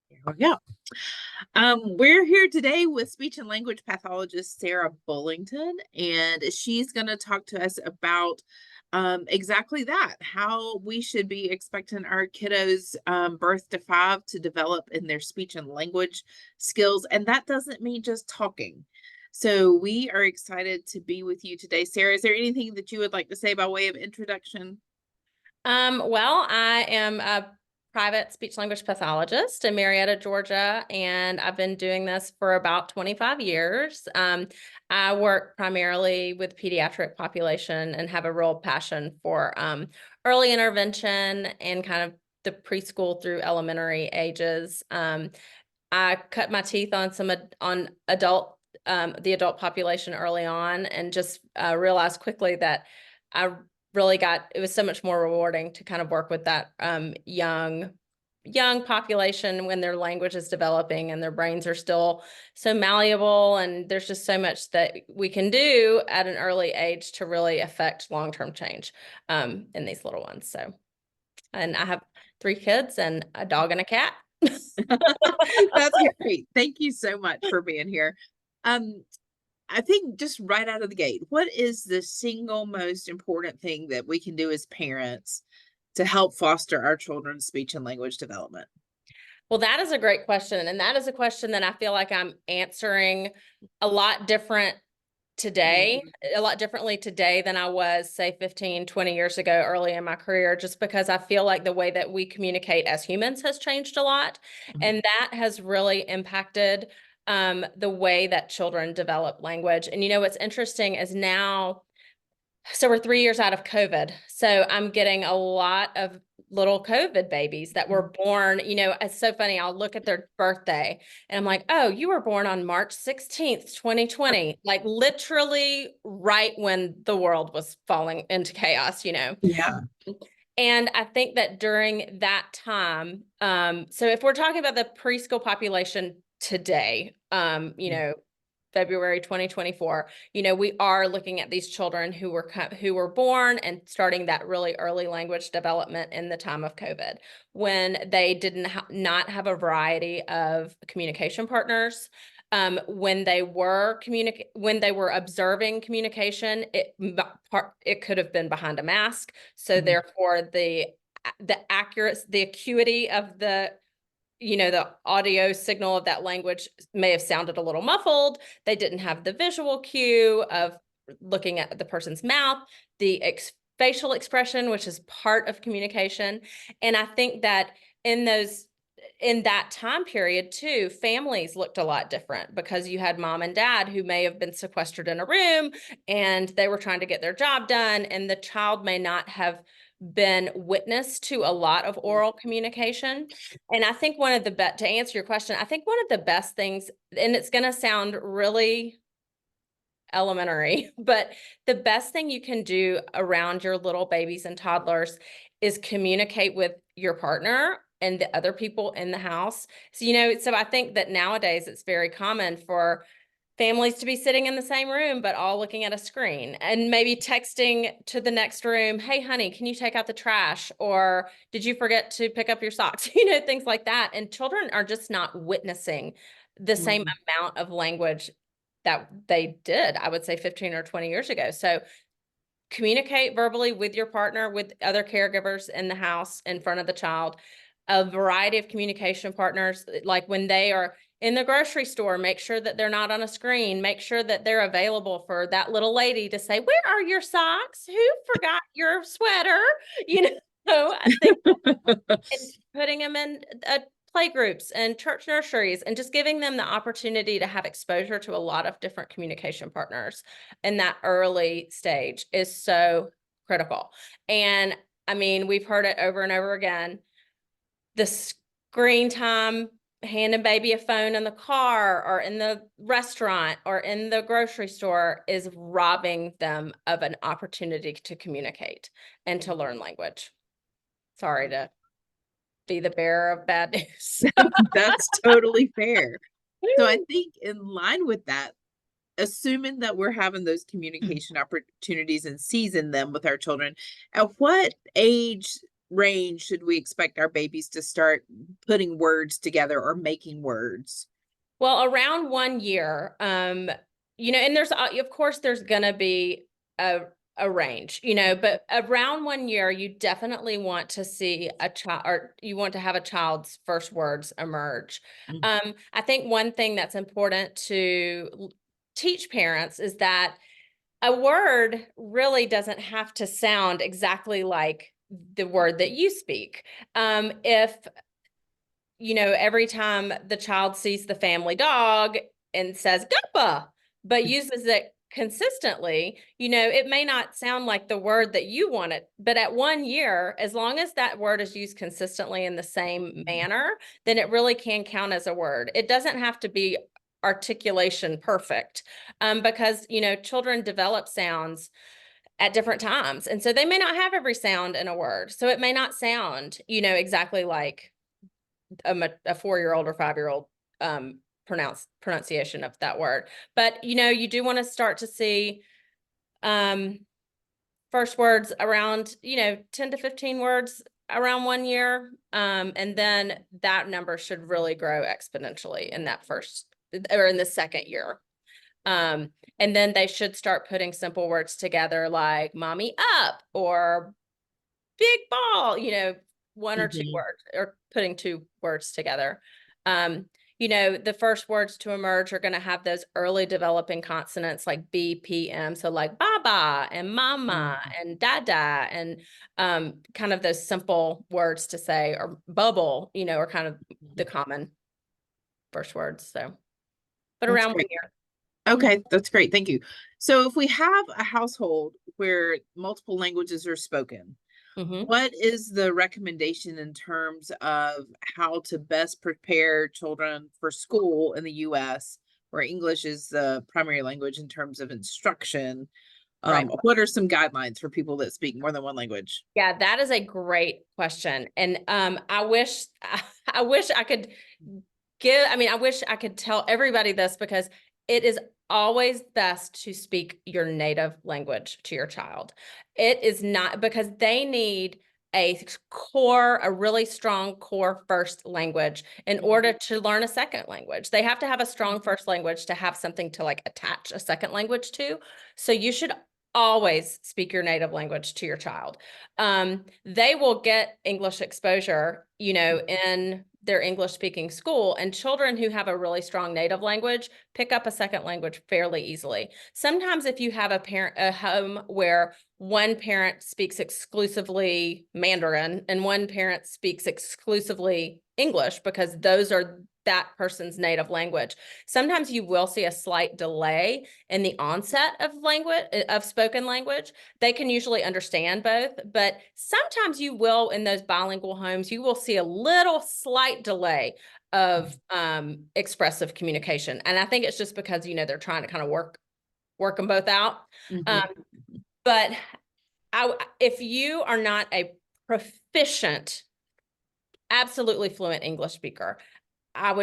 There we go. We're here today with speech and language pathologist Sarah Bullington, and she's going to talk to us about exactly that, how we should be expecting our kiddos birth to five to develop in their speech and language skills. And that doesn't mean just talking. So we are excited to be with you today. Sarah, is there anything that you would like to say by way of introduction? Well, I am a private speech language pathologist in Marietta, Georgia, and I've been doing this for about 25 years. I work primarily with pediatric population and have a real passion for early intervention and kind of the preschool through elementary ages. I cut my teeth on on the adult population early on, and just realized quickly that I it was so much more rewarding to kind of work with that young population when their language is developing and their brains are still so malleable, and there's just so much that we can do at an early age to really affect long-term change in these little ones. So, and I have 3 kids and a dog and a cat. That's great. Thank you so much for being here. Um, I think just right out of the gate, what is the single most important thing that we can do as parents to help foster our children's speech and language development? Well, that is a great question. And that is a question that I feel like I'm answering a lot different today, Mhm. a lot differently today than I was, say, 15, 20 years ago, early in my career, just because I feel like the way that we communicate as humans has changed a lot. Mhm. And that has really impacted the way that children develop language. And what's interesting is now, so we're 3 years out of COVID. So I'm getting a lot of little COVID babies that were born. It's so funny. I'll look at their birthday and I'm like, oh, you were born on March 16th, 2020, like literally right when the world was falling into chaos. Yeah. And I think that during that time, so if we're talking about the preschool population today, February 2024, we are looking at these children who were born and starting that really early language development in the time of COVID, when they didn't not have a variety of communication partners. When they were observing communication, it could have been behind a mask. So Mhm. therefore, the acuity of the audio signal of that language may have sounded a little muffled. They didn't have the visual cue of looking at the person's mouth, the facial expression, which is part of communication. And I think that in that time period too, families looked a lot different, because you had mom and dad who may have been sequestered in a room and they were trying to get their job done, and the child may not have been witness to a lot of oral communication. And I think to answer your question, I think one of the best things, and it's going to sound really elementary, but the best thing you can do around your little babies and toddlers is communicate with your partner and the other people in the house. So I think that nowadays it's very common for families to be sitting in the same room, but all looking at a screen and maybe texting to the next room, hey, honey, can you take out the trash? Or did you forget to pick up your socks? Things like that. And children are just not witnessing the same Mhm. amount of language that they did, I would say 15 or 20 years ago. So communicate verbally with your partner, with other caregivers in the house in front of the child. A variety of communication partners, like when they are in the grocery store, make sure that they're not on a screen, make sure that they're available for that little lady to say, where are your socks? Who forgot your sweater? I think and putting them in play groups and church nurseries, and just giving them the opportunity to have exposure to a lot of different communication partners in that early stage is so critical. And I mean, we've heard it over and over again. The screen time, handing baby a phone in the car or in the restaurant or in the grocery store, is robbing them of an opportunity to communicate and to learn language. Sorry to be the bearer of bad news. That's totally fair. So I think in line with that, assuming that we're having those communication opportunities and season them with our children, at what age range should we expect our babies to start putting words together or making words? Well, around 1 year, and there's of course there's gonna be a a range, but around 1 year, you definitely want to see a child, or you want to have a child's first words emerge. Mm, I think one thing that's important to teach parents is that a word really doesn't have to sound exactly like the word that you speak. If every time the child sees the family dog and says "gappa," but uses it consistently, it may not sound like the word that you want it, but at 1 year, as long as that word is used consistently in the same manner, then it really can count as a word. It doesn't have to be articulation perfect, because, children develop sounds at different times. And so they may not have every sound in a word. So it may not sound, exactly like a 4-year-old or 5-year-old pronunciation of that word. But you do want to start to see um first words around 10 to 15 words around 1 year, and then that number should really grow exponentially in that first or in the second year. And then they should start putting simple words together like mommy up or big ball, one or two mhm, words, or putting two words together. The first words to emerge are going to have those early developing consonants like B, P, M. So like baba and mama mhm, and dada, and kind of those simple words to say, or bubble, are kind of the mhm. common first words. So, but That's around great. 1 year. Okay, that's great. Thank you. So if we have a household where multiple languages are spoken, Mm-hmm. what is the recommendation in terms of how to best prepare children for school in the US, where English is the primary language in terms of instruction? Right. What are some guidelines for people that speak more than one language? Yeah, that is a great question. And I wish I wish I could I wish I could tell everybody this, because it is always best to speak your native language to your child. It is not, because they need a really strong core first language in Mhm, order to learn a second language. They have to have a strong mhm, first language to have something to like attach a second language to. So you should always speak your native language to your child. They will get English exposure, in their English speaking school, and children who have a really strong native language pick up a second language fairly easily. Sometimes if you have a home where one parent speaks exclusively Mandarin and one parent speaks exclusively English, because those are that person's native language, sometimes you will see a slight delay in the onset of spoken language. They can usually understand both, but sometimes you will, in those bilingual homes, you will see a little slight delay of expressive communication. And I think it's just because, they're trying to kind of work them both out. Um, mhm, but if you are not a proficient, absolutely fluent English speaker, I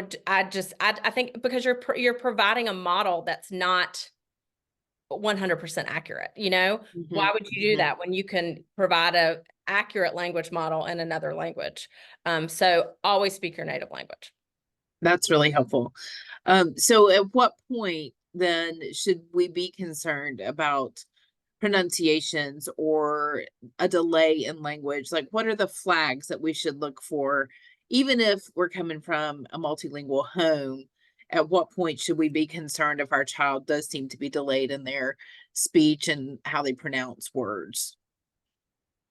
think, because you're providing a model that's not 100% accurate. Why mhm, would you do mhm. that when you can provide a accurate language model in another language? So always speak your native language. That's really helpful. So at what point then should we be concerned about pronunciations or a delay in language? Like, what are the flags that we should look for, even if we're coming from a multilingual home? At what point should we be concerned if our child does seem to be delayed in their speech and how they pronounce words?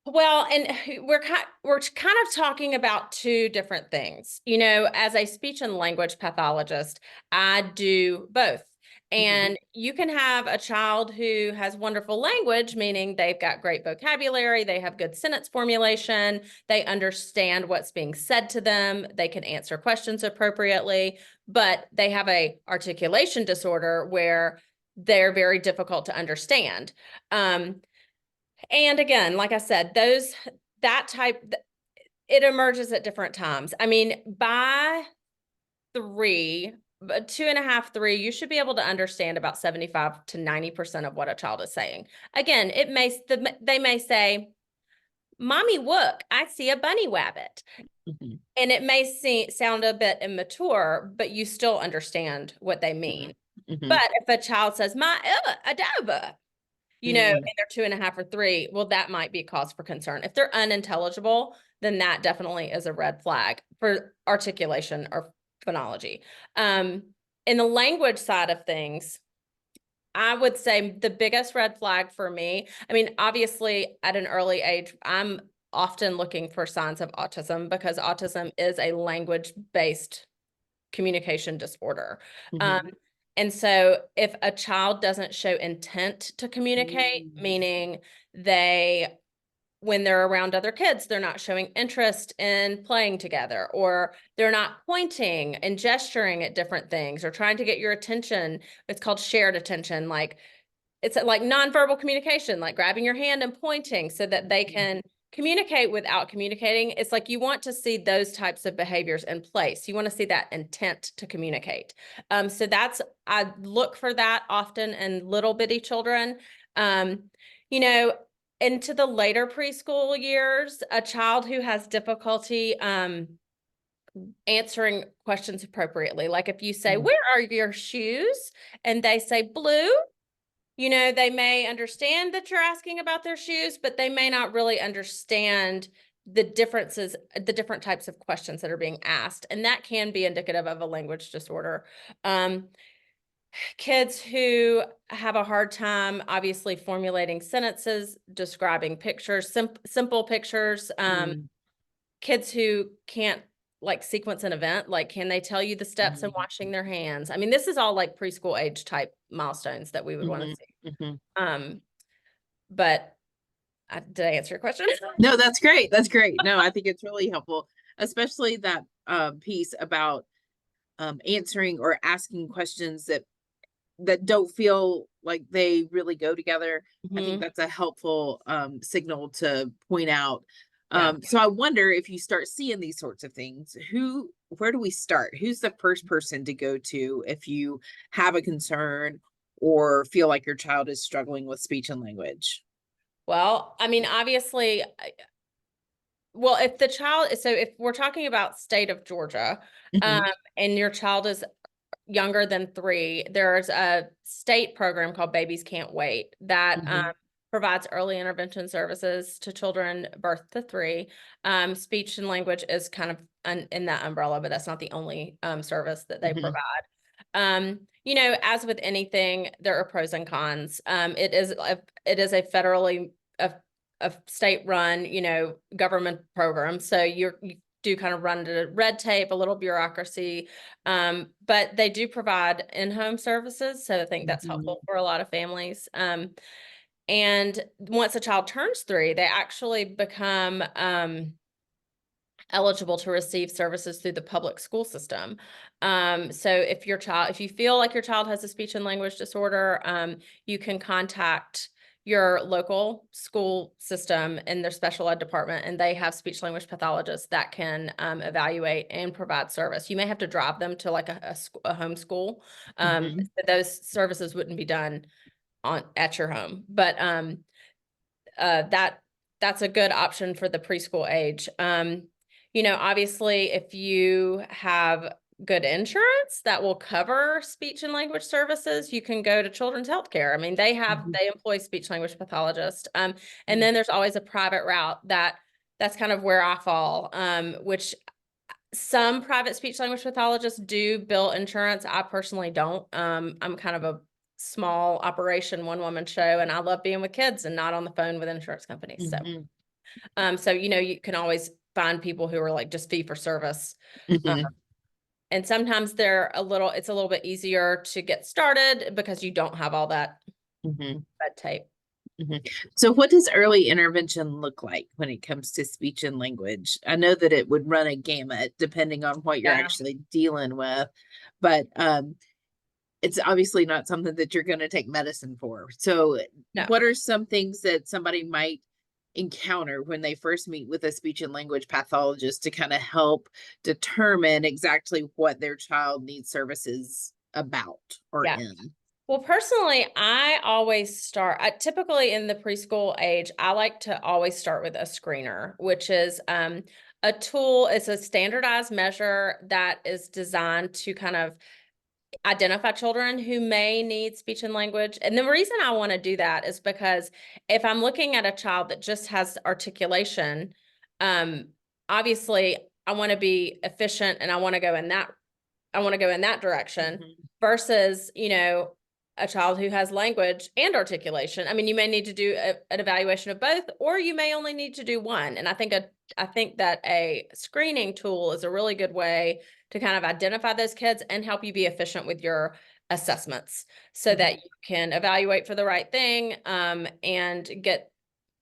Well, and we're kind of talking about two different things. As a speech and language pathologist, I do both. Mhm, And you can have a child who has wonderful language, meaning they've got great vocabulary, they have good sentence formulation, they understand what's being said to them, they can answer questions appropriately, but they have a articulation disorder where they're very difficult to understand. And again, like I said, that type, it emerges at different times. I mean, by 3, 2.5, 3, you should be able to understand about 75 to 90% of what a child is saying. Again, they may say, Mommy, look, I see a bunny rabbit. Mhm. And it may sound a bit immature, but you still understand what they mean. Mhm. Mhm. But if a child says, my adaba, and Mm. they're 2.5 or 3, well, that might be a cause for concern. If they're unintelligible, then that definitely is a red flag for articulation or phonology. In the language side of things, I would say the biggest red flag for me, I mean, obviously at an early age, I'm often looking for signs of autism because autism is a language-based communication disorder. Um, Mhm. and so if a child doesn't show intent to communicate, Mm. meaning they when they're around other kids, they're not showing interest in playing together, or they're not pointing and gesturing at different things or trying to get your attention. It's called shared attention. Like it's like nonverbal communication, like grabbing your hand and pointing so that they Mhm. can communicate without communicating. It's like you want to see those types of behaviors in place. You want to see that intent to communicate. So I look for that often in little bitty children. Um, you know, into the later preschool years, a child who has difficulty answering questions appropriately. Like if you say, Mm. "Where are your shoes?" and they say blue, they may understand that you're asking about their shoes, but they may not really understand the differences, the different types of questions that are being asked. And that can be indicative of a language disorder. Um, Kids who have a hard time, obviously, formulating sentences, describing pictures, simple pictures. Mm. Kids who can't like sequence an event, like can they tell you the steps in Mhm. washing their hands? I mean, this is all like preschool age type milestones that we would want to Mhm. see. Mhm. Um, but did I answer your question? No, that's great. That's great. No, I think it's really helpful, especially that piece about answering or asking questions that don't feel like they really go together. I think Mhm. that's a helpful signal to point out. Yeah. So I wonder if you start seeing these sorts of things, where do we start? Who's the first person to go to if you have a concern or feel like your child is struggling with speech and language? Well, I mean, obviously, well, if the child, so if we're talking about state of Georgia, um, Hmm. and your child is younger than 3, there's a state program called Babies Can't Wait that Hmm. provides early intervention services to children birth to 3. Speech and language is kind of in that umbrella, but that's not the only service that they Hmm. provide. As with anything, there are pros and cons. It is a federally a state run, government program. So you do kind of run into red tape, a little bureaucracy, but they do provide in-home services. So I think that's Hmm. helpful for a lot of families. And once a child turns 3, they actually become eligible to receive services through the public school system. So if you feel like your child has a speech and language disorder, you can contact your local school system in their special ed department, and they have speech language pathologists that can evaluate and provide service. You may have to drive them to like a home school. Hmm. But those services wouldn't be done at your home, but uh, that that's a good option for the preschool age. Obviously, if you have good insurance that will cover speech and language services, you can go to Children's Healthcare. I mean, they employ speech language pathologists. And then there's always a private route that's kind of where I fall, which some private speech language pathologists do bill insurance. I personally don't. I'm kind of a small operation, one woman show, and I love being with kids and not on the phone with insurance companies. So, Hmm. you can always find people who are like just fee for service. Um, Hmm. and sometimes it's a little bit easier to get started because you don't have all that Hmm. red tape. Hmm. So, what does early intervention look like when it comes to speech and language? I know that it would run a gamut depending on what you're Yeah. actually dealing with, but it's obviously not something that you're going to take medicine for. So, No. what are some things that somebody might encounter when they first meet with a speech and language pathologist to kind of help determine exactly what their child needs services about or Yeah. in? Well, personally, I always start, typically in the preschool age, I like to always start with a screener, which is a tool. It's a standardized measure that is designed to kind of identify children who may need speech and language. And the reason I want to do that is because if I'm looking at a child that just has articulation, um, obviously I want to be efficient and I want to go in that direction Mhm. versus, a child who has language and articulation. I mean, you may need to do an evaluation of both, or you may only need to do one. And I think that a screening tool is a really good way to kind of identify those kids and help you be efficient with your assessments so Mhm. that you can evaluate for the right thing, and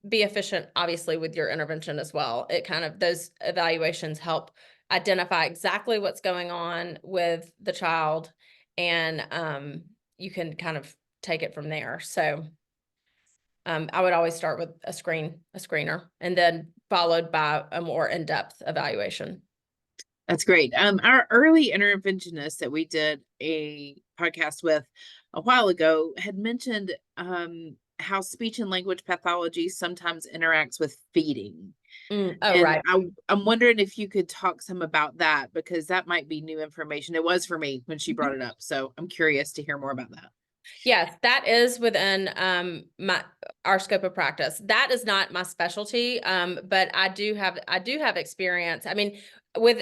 be efficient, obviously, with your intervention as well. It kind of, those evaluations help identify exactly what's going on with the child, and you can kind of take it from there. So I would always start with a screener, and then followed by a more in-depth evaluation. That's great. Our early interventionist that we did a podcast with a while ago had mentioned how speech and language pathology sometimes interacts with feeding. Oh, And right. I'm wondering if you could talk some about that because that might be new information. It was for me when she brought Mhm. it up. So I'm curious to hear more about that. Yes, that is within my our scope of practice. That is not my specialty, but I do have experience. I mean, with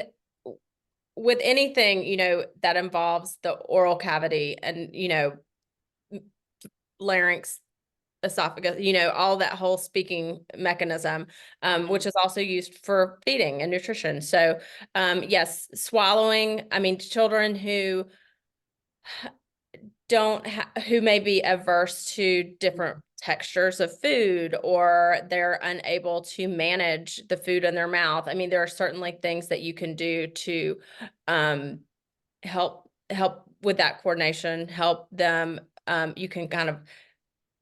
anything, that involves the oral cavity and, larynx, esophagus, all that whole speaking mechanism, Mhm. which is also used for feeding and nutrition. So, yes, swallowing, I mean, children who may be averse to different textures of food, or they're unable to manage the food in their mouth. I mean, there are certainly things that you can do to um, help with that coordination, help them. You can kind of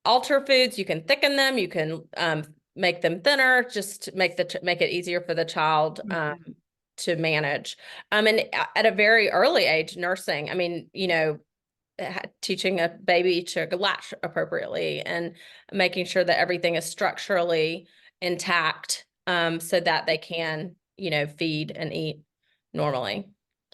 alter foods, you can thicken them, you can make them thinner, just to make it easier for the child Mhm. to manage. And at a very early age, nursing, I mean, teaching a baby to latch appropriately and making sure that everything is structurally intact, so that they can, feed and eat normally.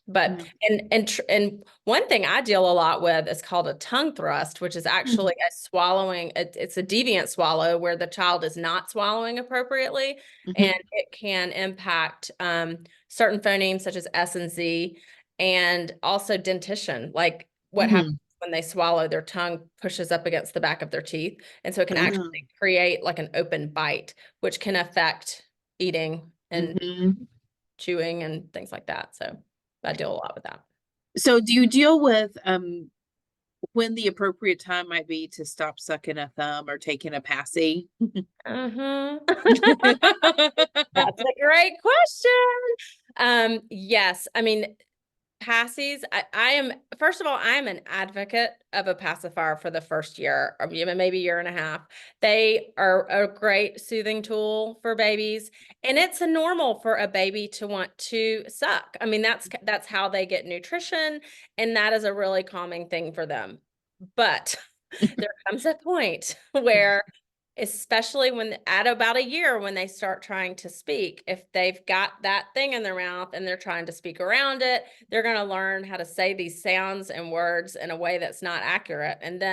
But Yeah. and one thing I deal a lot with is called a tongue thrust, which is Mhm. actually a swallowing. It's a deviant swallow where the child is not swallowing appropriately, and Mhm. it can impact certain phonemes such as S and Z, and also dentition. Like what happens Mhm. when they swallow, their tongue pushes up against the back of their teeth, and so it can Oh. actually create like an open bite, which can affect eating and Mhm. chewing and things like that. So I deal a lot with that. So do you deal with when the appropriate time might be to stop sucking a thumb or taking a passy? Uh-huh. That's a great question. Yes. I mean, passies, I am, first of all, I am an advocate of a pacifier for the first year, or even maybe year and a half. They are a great soothing tool for babies, and it's a normal for a baby to want to suck. I mean, that's how they get nutrition, and that is a really calming thing for them. But there comes a point where, especially when at about a year, when they start trying to speak, if they've got that thing in their mouth and they're trying to speak around it, they're going to learn how to say these sounds and words in a way that's not accurate, and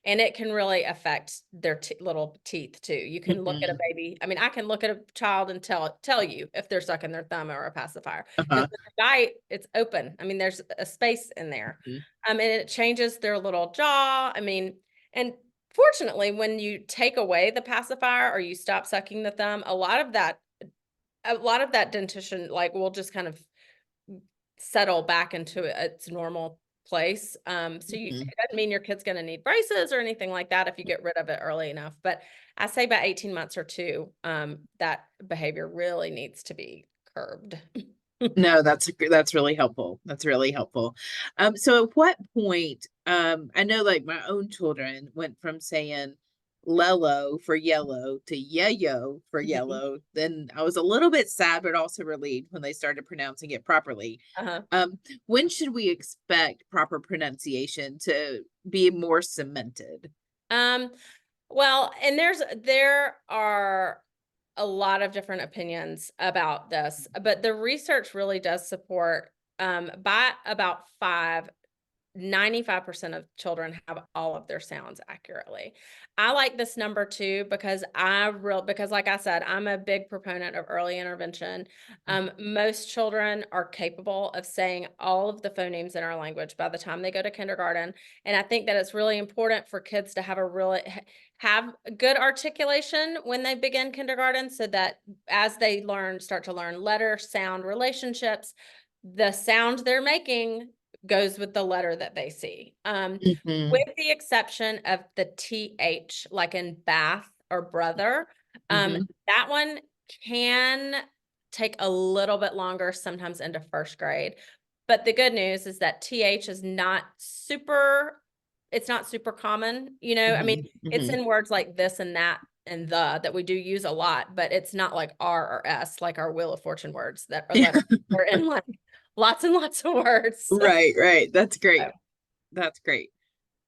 it can really affect their little teeth too. You can look at a Mhm. baby, I mean, I can look at a child and tell you if they're sucking their thumb or a pacifier, because Uh-huh. when they bite, it's open. I mean, there's a space in there, Mhm. and it changes their little jaw. I mean, and fortunately, when you take away the pacifier or you stop sucking the thumb, a lot of that dentition, like, will just kind of settle back into its normal place. It Mhm. doesn't mean your kid's going to need braces or anything like that if you get rid of it early enough. But I say by 18 months or two, that behavior really needs to be curbed. No, that's really helpful. That's really helpful. So at what point, I know like my own children went from saying Lelo for yellow to yayo for yellow, then I was a little bit sad, but also relieved when they started pronouncing it properly. Uh-huh. When should we expect proper pronunciation to be more cemented? Um, well, and there are a lot of different opinions about this, but the research really does support by about 95% of children have all of their sounds accurately. I like this number too because like I said, I'm a big proponent of early intervention. Most children are capable of saying all of the phonemes in our language by the time they go to kindergarten. And I think that it's really important for kids to have good articulation when they begin kindergarten so that as they start to learn letter sound relationships, the sound they're making goes with the letter that they see. Mhm, With the exception of the TH, like in bath or brother, mhm, that one can take a little bit longer, sometimes into first grade. But the good news is that TH is it's not super common. I mean, mhm, it's mhm. in words like this and that that we do use a lot, but it's not like R or S, like our Wheel of Fortune words that are letters. They're in like lots and lots of words. Right, right. That's great. That's great.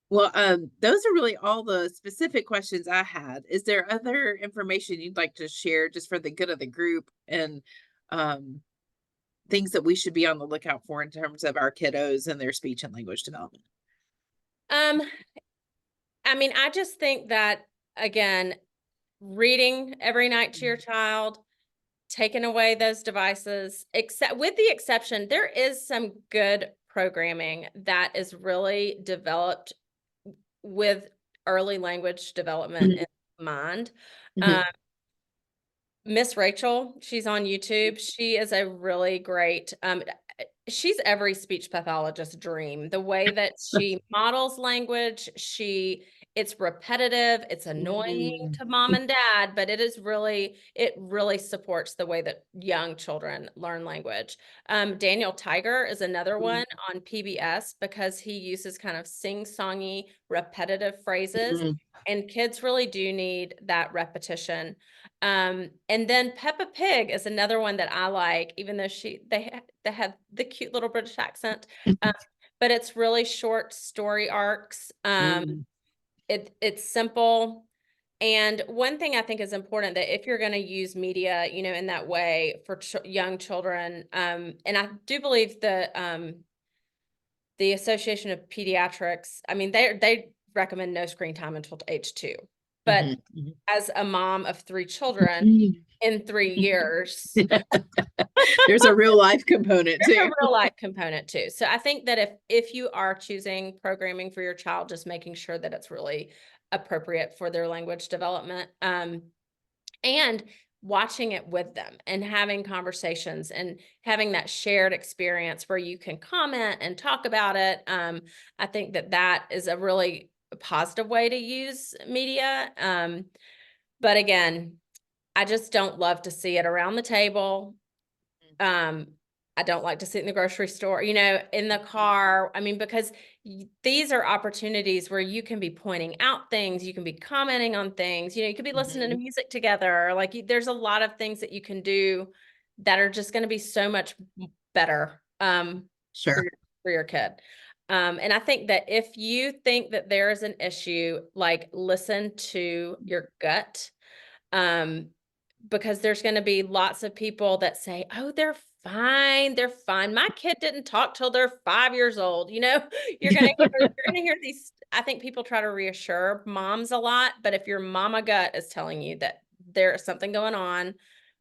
Well, those are really all the specific questions I had. Is there other information you'd like to share just for the good of the group and um, things that we should be on the lookout for in terms of our kiddos and their speech and language development? Um, I mean, I just think that again, reading every night to your child, taking away those devices, except with the exception, there is some good programming that is really developed with early language development Mhm, in mind. Um, mhm, Miss Rachel, she's on YouTube. She is a really great, she's every speech pathologist's dream. The way that she models language, it's repetitive, it's annoying mhm, to mom and dad, but it really supports the way that young children learn language. Daniel Tiger is another one on PBS because he uses kind of sing-songy, repetitive phrases, mhm, and kids really do need that repetition. And then Peppa Pig is another one that I like, even though they have the cute little British accent. Um, but it's really short story arcs. mhm, It's simple. And one thing I think is important that if you're going to use media, in that way for young children, and I do believe the Association of Pediatrics, I mean, they recommend no screen time until age 2. But mhm, mhm. as a mom of 3 children, in 3 years, There's a real life component there's a too. real life component too. So I think that if you are choosing programming for your child, just making sure that it's really appropriate for their language development, and watching it with them and having conversations and having that shared experience where you can comment and talk about it. I think that is a really positive way to use media. But again, I just don't love to see it around the table. Um, I don't like to sit in the grocery store, in the car. I mean, because these are opportunities where you can be pointing out things, you can be commenting on things, you could be listening to Mhm. music together. Like there's a lot of things that you can do that are just going to be so much better for Sure. your kid. And I think that if you think that there is an issue, like listen to your gut. Um, because there's going to be lots of people that say, "Oh, they're fine. They're fine. My kid didn't talk till they're 5 years old." You're going to hear these. I think people try to reassure moms a lot, but if your mama gut is telling you that there is something going on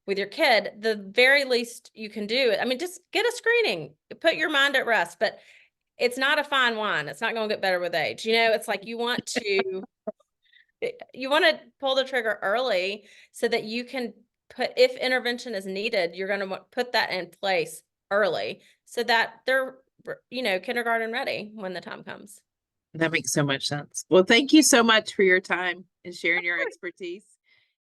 with your kid, the very least you can do, I mean, just get a screening, put your mind at rest, but it's not a fine wine. It's not going to get better with age. It's like you want to pull the trigger early so that you can if intervention is needed, you're going to put that in place early so that they're, kindergarten ready when the time comes. That makes so much sense. Well, thank you so much for your time and Of sharing your course. expertise.